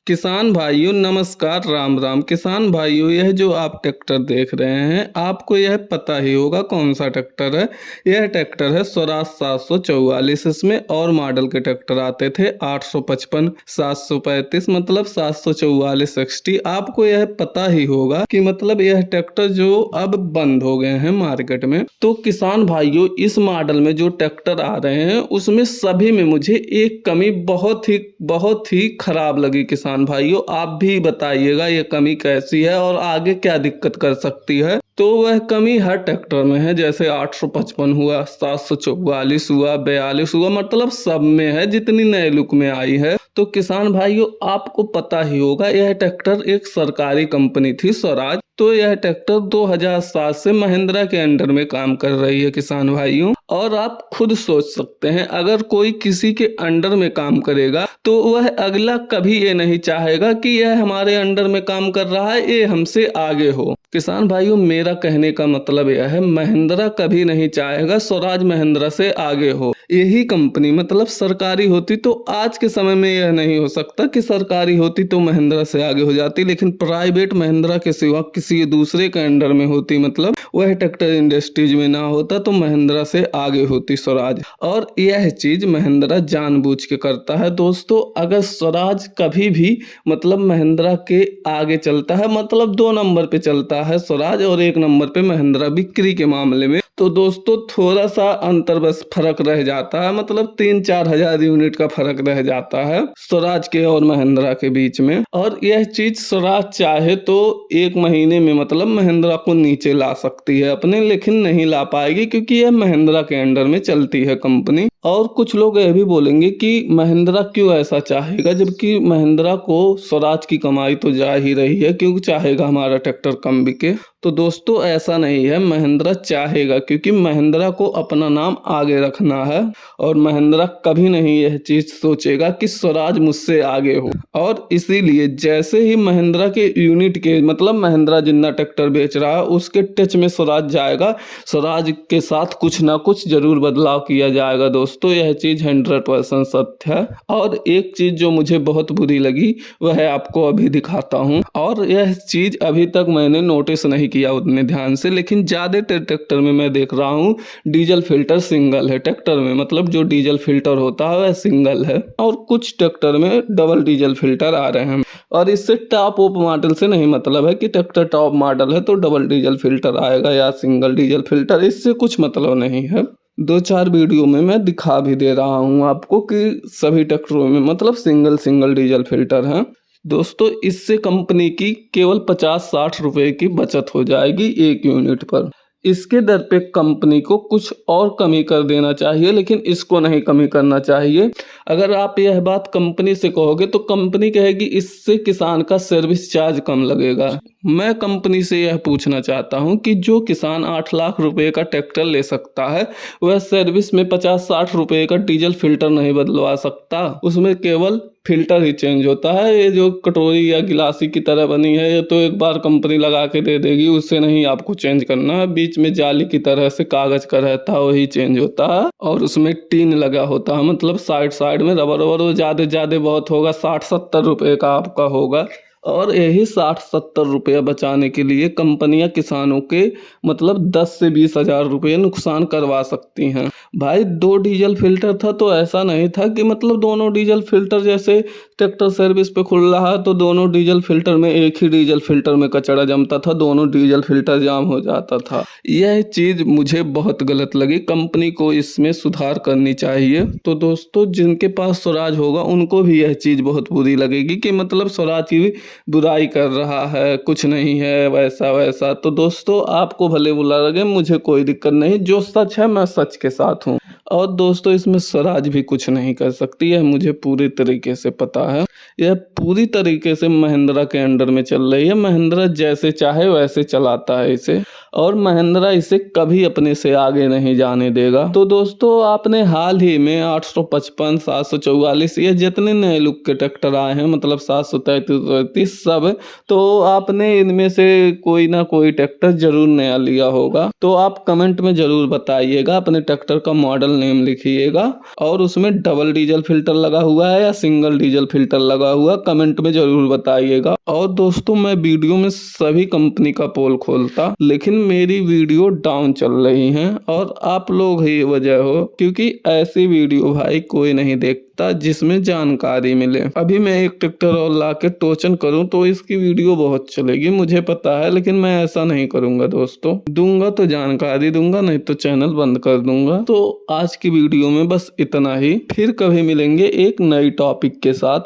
किसान भाइयों नमस्कार, राम राम। किसान भाइयों, यह जो आप ट्रैक्टर देख रहे हैं, आपको यह पता ही होगा कौन सा ट्रैक्टर है। यह ट्रैक्टर है स्वराज 744। इसमें और मॉडल के ट्रैक्टर आते थे 855, 735, मतलब 744 XT। आपको यह पता ही होगा कि मतलब यह ट्रैक्टर जो अब बंद हो गए हैं मार्केट में। तो किसान भाइयों, इस मॉडल में जो ट्रैक्टर आ रहे हैं उसमें सभी में मुझे एक कमी बहुत ही खराब लगी। किसान भाइयों, आप भी बताइएगा ये कमी कैसी है और आगे क्या दिक्कत कर सकती है। तो वह कमी हर ट्रैक्टर में है, जैसे 855 हुआ, 744 हुआ, 42 हुआ, मतलब सब में है जितनी नए लुक में आई है। तो किसान भाइयों, आपको पता ही होगा यह ट्रैक्टर एक सरकारी कंपनी थी स्वराज। तो यह ट्रैक्टर 2007 से महिंद्रा के अंडर में काम कर रही है किसान भाइयों। और आप खुद सोच सकते हैं, अगर कोई किसी के अंडर में काम करेगा तो वह अगला कभी ये नहीं चाहेगा कि यह हमारे अंडर में काम कर रहा है, ये हमसे आगे हो। किसान भाइयों, मेरा कहने का मतलब यह है, महिंद्रा कभी नहीं चाहेगा स्वराज महिंद्रा से आगे हो। यही कंपनी मतलब सरकारी होती तो आज के समय में यह नहीं हो सकता कि सरकारी होती तो महिंद्रा से आगे हो जाती, लेकिन प्राइवेट महिंद्रा के सिवा किसी दूसरे के अंडर में होती, मतलब वह ट्रैक्टर इंडस्ट्रीज में ना होता तो महिंद्रा से आगे होती स्वराज। और यह चीज महिंद्रा जानबूझ के करता है। दोस्तों, अगर स्वराज कभी भी मतलब महिंद्रा के आगे चलता है, मतलब 2 नंबर पे चलता है स्वराज और 1 नंबर पे महिंद्रा बिक्री के मामले में, तो दोस्तों थोड़ा सा अंतर बस फर्क रह जाता है, मतलब 3-4 हजार यूनिट का फर्क रह जाता है स्वराज के और महिंद्रा के बीच में। और यह चीज स्वराज चाहे तो 1 महीने में मतलब महिंद्रा को नीचे ला सकती है अपने, लेकिन नहीं ला पाएगी क्योंकि यह महिंद्रा के अंडर में चलती है कंपनी। और कुछ लोग यह भी बोलेंगे कि महिंद्रा क्यों ऐसा चाहेगा, जबकि महिंद्रा को स्वराज की कमाई तो जा ही रही है, क्यों चाहेगा हमारा ट्रैक्टर कम बिके। तो दोस्तों ऐसा नहीं है, महिंद्रा चाहेगा क्योंकि महिंद्रा को अपना नाम आगे रखना है और महिंद्रा कभी नहीं यह चीज सोचेगा कि स्वराज मुझसे आगे हो। और इसीलिए जैसे ही महिंद्रा के यूनिट के मतलब महिंद्रा जितना ट्रैक्टर बेच रहा है उसके टच में स्वराज जाएगा, स्वराज के साथ कुछ ना कुछ जरूर बदलाव किया जाएगा। दोस्तों यह चीज 100% सत्य है। और एक चीज जो मुझे बहुत बुरी लगी वह आपको अभी दिखाता हूँ। और यह चीज अभी तक मैंने नोटिस नहीं किया उतने ध्यान से, लेकिन ज्यादा ट्रैक्टर में मैं देख रहा हूँ डीजल फिल्टर सिंगल है ट्रैक्टर में, मतलब जो डीजल फिल्टर होता है वह सिंगल है और कुछ ट्रैक्टर में डबल डीजल फिल्टर आ रहे हैं। और इससे टॉप ऑफ मॉडल से नहीं मतलब है कि ट्रैक्टर टॉप मॉडल है तो डबल डीजल फिल्टर आएगा या सिंगल डीजल फिल्टर, इससे कुछ मतलब नहीं है। 2-4 वीडियो में मैं दिखा भी दे रहा हूँ आपको कि सभी ट्रैक्टरों में मतलब सिंगल डीजल फिल्टर है। दोस्तों इससे कंपनी की केवल 50-60 रुपए की बचत हो जाएगी 1 यूनिट पर। इसके दर पे कंपनी को कुछ और कमी कर देना चाहिए, लेकिन इसको नहीं कमी करना चाहिए। अगर आप यह बात कंपनी से कहोगे तो कंपनी कहेगी इससे किसान का सर्विस चार्ज कम लगेगा। मैं कंपनी से यह पूछना चाहता हूं कि जो किसान 8 लाख रुपए का ट्रैक्टर ले सकता है वह सर्विस में 50-60 रुपए का डीजल फिल्टर नहीं बदलवा सकता। उसमें केवल फिल्टर ही चेंज होता है। ये जो कटोरी या गिलासी की तरह बनी है ये तो एक बार कंपनी लगा के दे देगी, उससे नहीं आपको चेंज करना है। बीच में जाली की तरह से कागज का रहता है वही चेंज होता है। और उसमें टीन लगा होता है, मतलब साइड में रबर वो ज्यादा बहुत होगा, 60-70 रुपए का आपका होगा। और यही 60-70 रुपया बचाने के लिए कंपनियां किसानों के मतलब 10 से 20 हजार रुपये नुकसान करवा सकती हैं। भाई 2 डीजल फिल्टर था तो ऐसा नहीं था कि मतलब दोनों डीजल फिल्टर, जैसे ट्रैक्टर सर्विस पे खुल रहा है तो दोनों डीजल फिल्टर में एक ही डीजल फिल्टर में कचरा जमता था, दोनों डीजल फिल्टर जाम हो जाता था। यह चीज मुझे बहुत गलत लगी, कंपनी को इसमें सुधार करनी चाहिए। तो दोस्तों जिनके पास स्वराज होगा उनको भी यह चीज बहुत बुरी लगेगी कि मतलब स्वराज की बुराई कर रहा है, कुछ नहीं है वैसा। तो दोस्तों आपको भले बुरा लगे, मुझे कोई दिक्कत नहीं, जो सच है मैं सच के साथ हूँ। और दोस्तों इसमें स्वराज भी कुछ नहीं कर सकती, यह मुझे पूरी तरीके से पता है। यह पूरी तरीके से महिंद्रा के अंडर में चल रही है, महिंद्रा जैसे चाहे वैसे चलाता है इसे, और महिंद्रा इसे कभी अपने से आगे नहीं जाने देगा। तो दोस्तों आपने हाल ही में 855, 744 ये जितने नए लुक के ट्रैक्टर आए हैं, मतलब 733, 20 सब, तो आपने इनमें से कोई ना कोई ट्रैक्टर जरूर नया लिया होगा। तो आप कमेंट में जरूर बताइएगा, अपने ट्रैक्टर का मॉडल नेम लिखिएगा और उसमें डबल डीजल फिल्टर लगा हुआ है या सिंगल डीजल फिल्टर लगा हुआ, कमेंट में जरूर बताइएगा। और दोस्तों, मैं वीडियो में सभी कंपनी का पोल खोलता, लेकिन मेरी वीडियो डाउन चल रही है और आप लोग ही वजह हो, क्योंकि ऐसी वीडियो भाई कोई नहीं देखता जिसमें जानकारी मिले। अभी मैं एक ट्रैक्टर और ला के टोचन करूं तो इसकी वीडियो बहुत चलेगी, मुझे पता है, लेकिन मैं ऐसा नहीं करूंगा दोस्तों। दूंगा तो जानकारी दूंगा, नहीं तो चैनल बंद कर दूंगा। तो आज की वीडियो में बस इतना ही, फिर कभी मिलेंगे एक नई टॉपिक के साथ।